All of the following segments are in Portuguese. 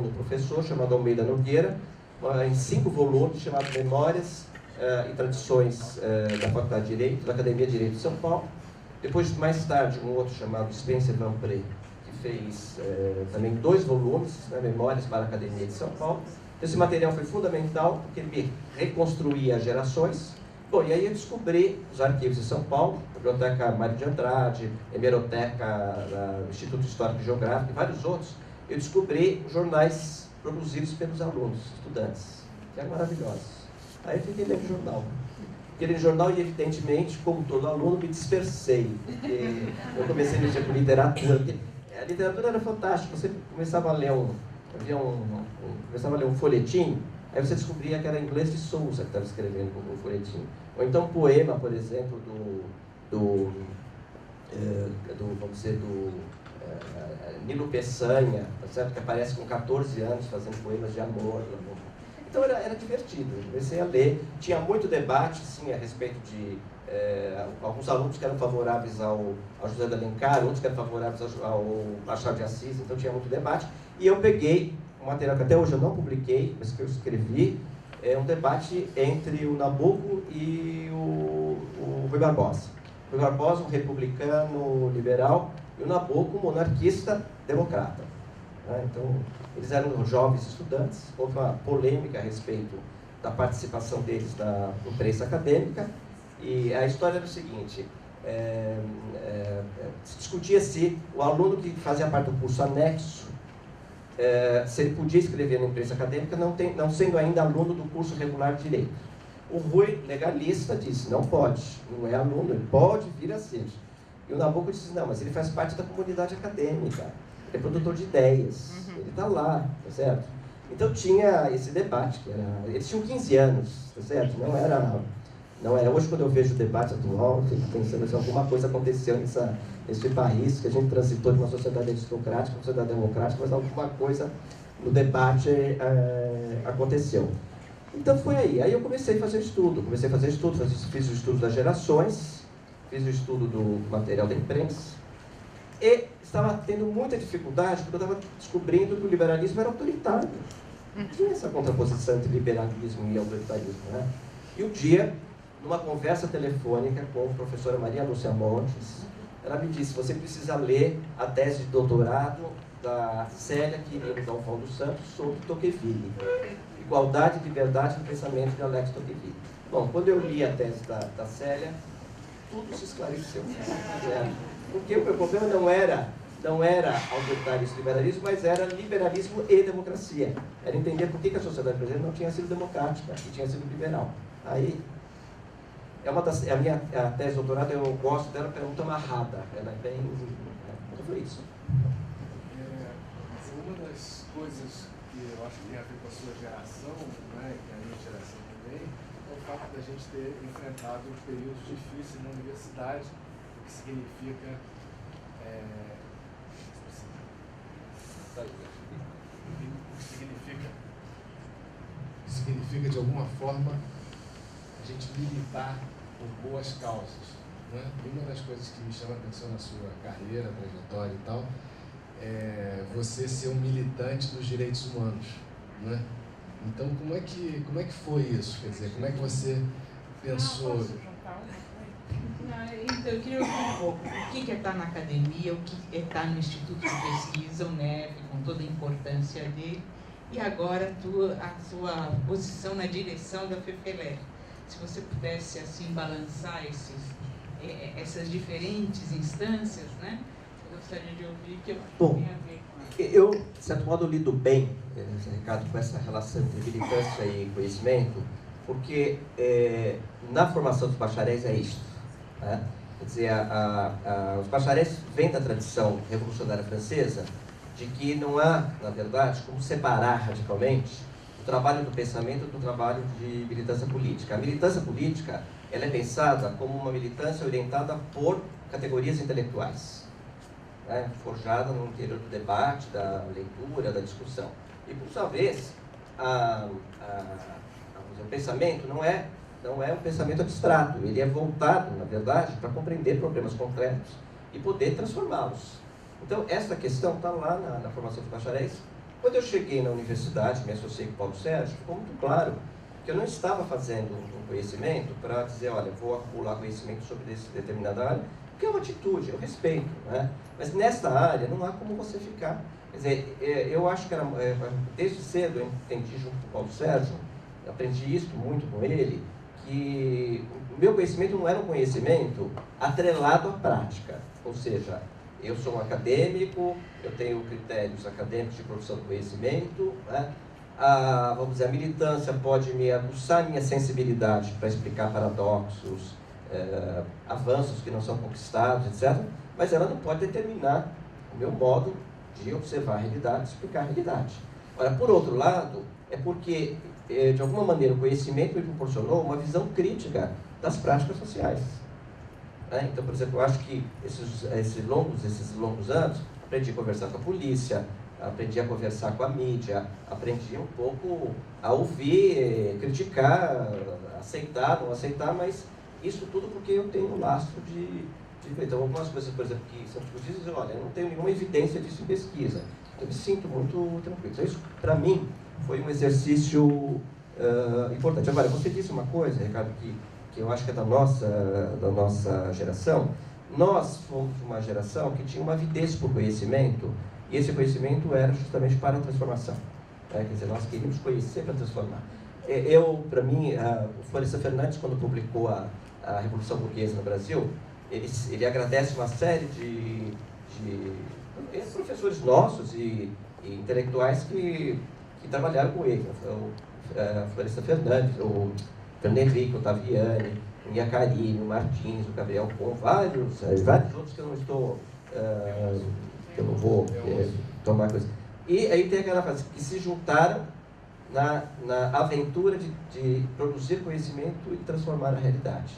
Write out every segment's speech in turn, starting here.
aluno e professor, chamado Almeida Nogueira, em 5 volumes, chamado Memórias e Tradições da Faculdade de Direito, da Academia de Direito de São Paulo. Depois, mais tarde, um outro chamado Spencer Van Pré, que fez também 2 volumes, né, Memórias para a Academia de São Paulo. Esse material foi fundamental, porque ele reconstruía as gerações. Bom, e aí eu descobri os arquivos de São Paulo, a Biblioteca Mário de Andrade, a Hemeroteca do Instituto Histórico e Geográfico e vários outros. Eu descobri jornais produzidos pelos alunos, estudantes, que eram maravilhosos. Aí eu fiquei lendo jornal. Fiquei lendo jornal e, evidentemente, como todo aluno, me dispersei, porque eu comecei a mexer com literatura. Porque a literatura era fantástica, você começava a ler começava a ler um folhetim, aí você descobria que era Inglês de Souza que estava escrevendo o folhetim. Ou então poema, por exemplo, vamos dizer, Nilo Peçanha, tá certo? Que aparece com 14 anos fazendo poemas de amor. Então era divertido, eu comecei a ler. Tinha muito debate, sim, a respeito de alguns alunos que eram favoráveis ao José de Alencar, outros que eram favoráveis ao Machado de Assis, então tinha muito debate. E eu peguei um material que até hoje eu não publiquei, mas que eu escrevi, um debate entre o Nabuco e o Rui Barbosa. O Rui Barbosa, um republicano liberal, e o Nabuco, um monarquista democrata. Então, eles eram jovens estudantes, houve uma polêmica a respeito da participação deles na imprensa acadêmica, e a história era o seguinte, se discutia se o aluno que fazia parte do curso anexo, se ele podia escrever na imprensa acadêmica, não sendo ainda aluno do curso regular de Direito. O Rui, legalista, disse, não pode, não é aluno, ele pode vir a ser. E o Nabuco disse, não, mas ele faz parte da comunidade acadêmica, ele é produtor de ideias, ele está lá, tá certo? Então tinha esse debate, eles tinham 15 anos, tá certo? Não era. Hoje, quando eu vejo o debate atual, eu fico pensando se alguma coisa aconteceu nesse país, que a gente transitou de uma sociedade aristocrática para uma sociedade democrática, mas alguma coisa no debate aconteceu. Então foi aí. Aí eu comecei a fazer estudo. Fiz o estudo das gerações, fiz o estudo do material da imprensa, e estava tendo muita dificuldade, porque eu estava descobrindo que o liberalismo era autoritário. Tinha essa contraposição entre liberalismo e autoritarismo, né? E um dia, numa conversa telefônica com a professora Maria Lúcia Montes, ela me disse, você precisa ler a tese de doutorado da Célia Quirino Galvão dos Santos sobre Tocqueville. Igualdade e liberdade no pensamento de Alex Tocqueville. Bom, quando eu li a tese da Célia, tudo se esclareceu. Porque o meu problema não era autoritarismo e liberalismo, mas era liberalismo e democracia. Era entender por que a sociedade brasileira não tinha sido democrática e tinha sido liberal. Aí, a minha tese de doutorado, eu gosto dela, porque ela é muito amarrada. Ela é bem... Então foi isso. Uma das coisas que eu acho que tem a ver com a sua geração, né, e a minha geração também, é o fato da gente ter enfrentado períodos difíceis na universidade, o que significa... significa, de alguma forma, a gente militar por boas causas, né? E uma das coisas que me chama a atenção na sua carreira, trajetória e tal, é você ser um militante dos direitos humanos, né? Então, como é que foi isso? Quer dizer, como é que você pensou? Então, eu queria ouvir um pouco o que é estar na academia, o que é estar no Instituto de Pesquisa, o NEP, com toda a importância dele, e agora a sua posição na direção da FEFELER. Se você pudesse, assim, balançar essas diferentes instâncias, né? Eu gostaria de ouvir que eu tenho a ver com eu, de certo modo, lido bem, Ricardo, com essa relação entre militância e conhecimento, porque na formação dos bacharéis é isso, né? Quer dizer, os bacharéis vêm da tradição revolucionária francesa, de que não há, na verdade, como separar radicalmente o trabalho do pensamento do trabalho de militância política. A militância política, ela é pensada como uma militância orientada por categorias intelectuais, né? Forjada no interior do debate, da leitura, da discussão. E, por sua vez, o pensamento não é um pensamento abstrato, ele é voltado, na verdade, para compreender problemas concretos e poder transformá-los. Então, essa questão está lá na formação de bacharéis, Quando eu cheguei na universidade, me associei com o Paulo Sérgio, ficou muito claro que eu não estava fazendo um conhecimento para dizer, olha, vou acumular conhecimento sobre essa determinada área, porque é uma atitude, eu respeito, né? Mas nesta área não há como você ficar. Quer dizer, eu acho que desde cedo eu entendi junto com o Paulo Sérgio, aprendi isso muito com ele, que o meu conhecimento não era um conhecimento atrelado à prática. Ou seja, eu sou um acadêmico, eu tenho critérios acadêmicos de produção do conhecimento, né? Vamos dizer, a militância pode me aguçar minha sensibilidade para explicar paradoxos, avanços que não são conquistados, etc. Mas ela não pode determinar o meu modo de observar a realidade, explicar a realidade. Ora, por outro lado, é porque, de alguma maneira, o conhecimento me proporcionou uma visão crítica das práticas sociais. Então, por exemplo, eu acho que esses longos anos, aprendi a conversar com a polícia, aprendi a conversar com a mídia, aprendi um pouco a ouvir, criticar, aceitar, não aceitar, mas isso tudo porque eu tenho um lastro de então, algumas coisas, por exemplo, que são discutidas, olha, eu não tenho nenhuma evidência disso em pesquisa, então eu me sinto muito tranquilo. Então, isso, para mim, foi um exercício importante. Agora, você disse uma coisa, Ricardo, que eu acho que é da nossa geração. Nós fomos uma geração que tinha uma avidez por conhecimento, e esse conhecimento era justamente para a transformação. Quer dizer, nós queríamos conhecer para transformar. Para mim, o Florestan Fernandes, quando publicou a Revolução Burguesa no Brasil, ele agradece uma série de professores nossos e intelectuais que trabalharam com ele. O Florestan Fernandes, o Fernando Henrique, o Ottaviani, o Iacarini, o Martins, o Gabriel Pon, vários outros que eu não estou... que eu não vou tomar coisa. E aí tem aquela frase, que se juntaram na aventura de produzir conhecimento e transformar a realidade.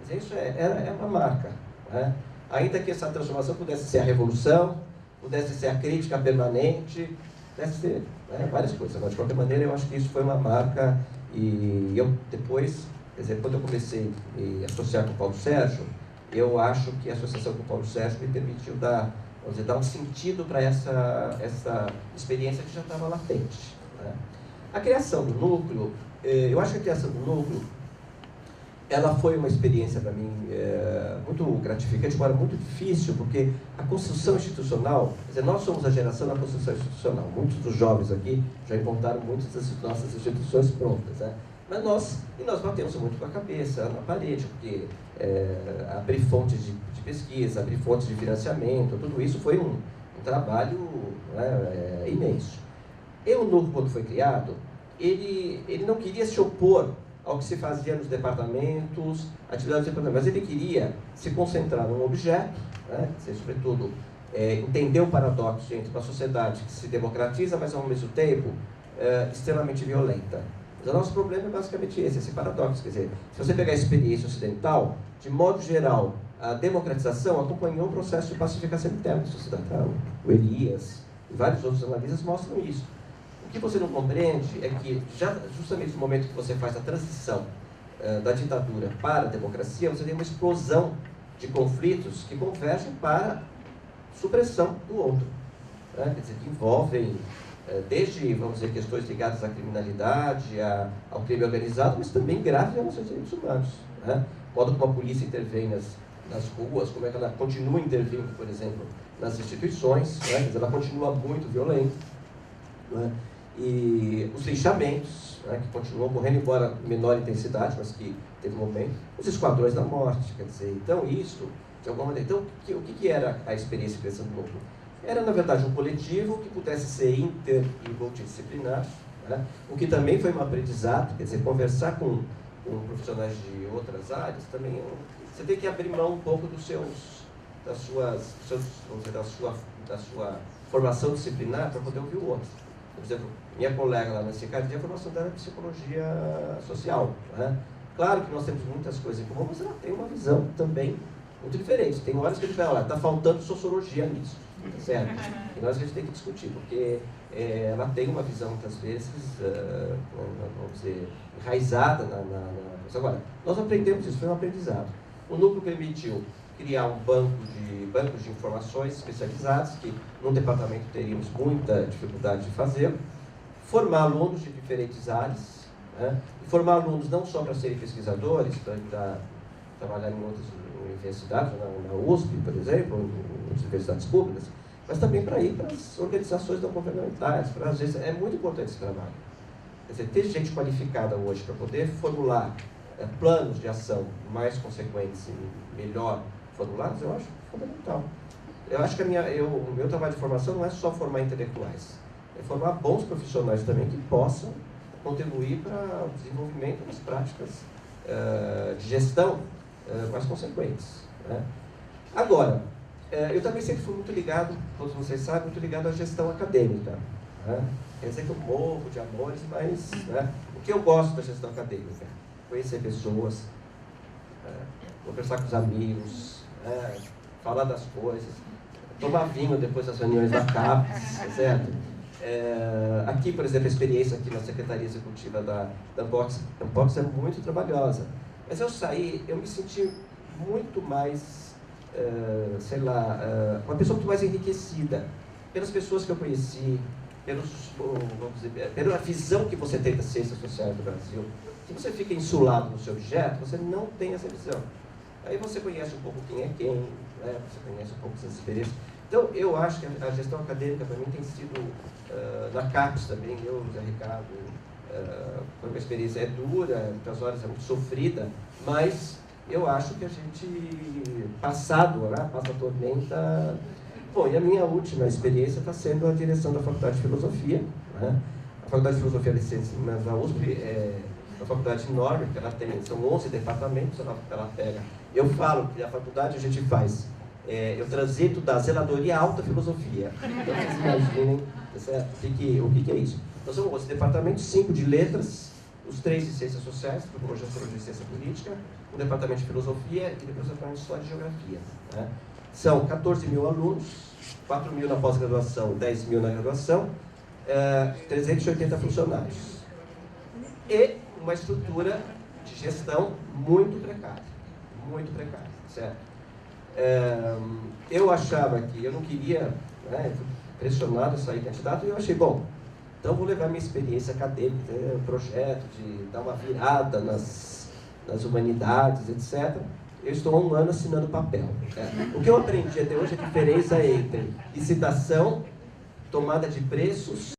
Quer dizer, isso é uma marca. Né? Ainda que essa transformação pudesse ser a revolução, pudesse ser a crítica permanente, pudesse ser várias coisas. Mas, de qualquer maneira, eu acho que isso foi uma marca. E eu depois, quer dizer, quando eu comecei a me associar com o Paulo Sérgio, eu acho que a associação com o Paulo Sérgio me permitiu dar um sentido para essa experiência que já estava latente. Né? A criação do núcleo, eu acho que a criação do núcleo, ela foi uma experiência para mim muito gratificante, embora muito difícil, porque a construção institucional, quer dizer, nós somos a geração da construção institucional. Muitos dos jovens aqui já encontraram muitas das nossas instituições prontas, né? Mas nós batemos muito com a cabeça na parede, porque abrir fontes de pesquisa, abrir fontes de financiamento, tudo isso foi um trabalho imenso. E o núcleo, quando foi criado, ele não queria se opor ao que se fazia nos departamentos, atividades de departamento, mas ele queria se concentrar num objeto, sobretudo entender o paradoxo entre uma sociedade que se democratiza, mas ao mesmo tempo extremamente violenta. Mas o nosso problema é basicamente esse paradoxo. Quer dizer, se você pegar a experiência ocidental, de modo geral, a democratização acompanhou um processo de pacificação interna da sociedade. O Elias e vários outros analistas mostram isso. O que você não compreende é que, justamente no momento que você faz a transição da ditadura para a democracia, você tem uma explosão de conflitos que convergem para supressão do outro. Quer dizer, que envolvem desde, vamos dizer, questões ligadas à criminalidade, ao crime organizado, mas também graves violações de direitos humanos. O modo como a polícia intervém nas ruas, como é que ela continua intervindo, por exemplo, nas instituições, quer dizer, ela continua muito violenta. E os linchamentos, que continuam ocorrendo, embora em menor intensidade, mas que teve um momento, os esquadrões da morte, quer dizer, então isso, de alguma maneira, então, o que era a experiência de criação do núcleo? Era, na verdade, um coletivo que pudesse ser inter e multidisciplinar, o que também foi um aprendizado, quer dizer, conversar com profissionais de outras áreas, também você tem que abrir mão um pouco da sua formação disciplinar para poder ouvir o outro. Por exemplo, minha colega lá na Cicadia, a formação dela é psicologia social. Claro que nós temos muitas coisas em comum, mas ela tem uma visão também muito diferente. Tem horas que a gente fala, está faltando sociologia nisso, certo? E nós a gente tem que discutir, porque ela tem uma visão, muitas vezes, vamos dizer, enraizada na... Agora, nós aprendemos isso, foi um aprendizado. O núcleo permitiu criar um bancos de informações especializados, que num departamento teríamos muita dificuldade de fazer, formar alunos de diferentes áreas, né? Formar alunos não só para serem pesquisadores, para trabalhar em outras universidades, na USP, por exemplo, ou em universidades públicas, mas também para ir para as organizações não governamentais. Às vezes é muito importante esse trabalho. Quer dizer, ter gente qualificada hoje para poder formular planos de ação mais consequentes e melhor formulados, eu acho fundamental. Eu acho que o meu trabalho de formação não é só formar intelectuais, é formar bons profissionais também que possam contribuir para o desenvolvimento das práticas de gestão mais consequentes, né? Agora, eu também sempre fui muito ligado, todos vocês sabem, muito ligado à gestão acadêmica, né? Quer dizer que eu morro de amores, mas, né, o que eu gosto da gestão acadêmica? Conhecer pessoas, conversar com os amigos, falar das coisas, tomar vinho depois das reuniões da CAPES, tá certo? Aqui, por exemplo, a experiência aqui na Secretaria Executiva da Ampox é muito trabalhosa, mas eu saí, eu me senti muito mais, uma pessoa muito mais enriquecida pelas pessoas que eu conheci, pela visão que você tem das ciências sociais do Brasil. Se você fica insulado no seu objeto, você não tem essa visão. Aí você conhece um pouco quem é quem, né? Você conhece um pouco essas experiências. Então, eu acho que a gestão acadêmica, para mim, tem sido, na CAPES também, eu, José Ricardo, foi uma experiência dura, muitas horas é muito sofrida, mas eu acho que a gente, passado, né, passa a tormenta. Bom, e a minha última experiência está sendo a direção da Faculdade de Filosofia, né? A Faculdade de Filosofia Licença da USP é uma faculdade enorme, que ela tem, são 11 departamentos, ela pega. Eu falo que a faculdade a gente faz, eu transito da zeladoria à alta filosofia. Então vocês imaginem, certo? O que é isso? Então são 11 departamentos, 5 de letras, os 3 de ciências sociais, porque hoje eu sou de ciência política, um departamento de filosofia e depois um departamento de história e geografia, né? São 14 mil alunos, 4 mil na pós-graduação, 10 mil na graduação, 380 funcionários. E uma estrutura de gestão muito precária, certo? Eu achava que eu não queria, né, fui pressionado a sair candidato, e eu achei, bom, então vou levar minha experiência acadêmica, um projeto de dar uma virada nas humanidades, etc. Eu estou há 1 ano assinando papel. O que eu aprendi até hoje é a diferença entre licitação, tomada de preços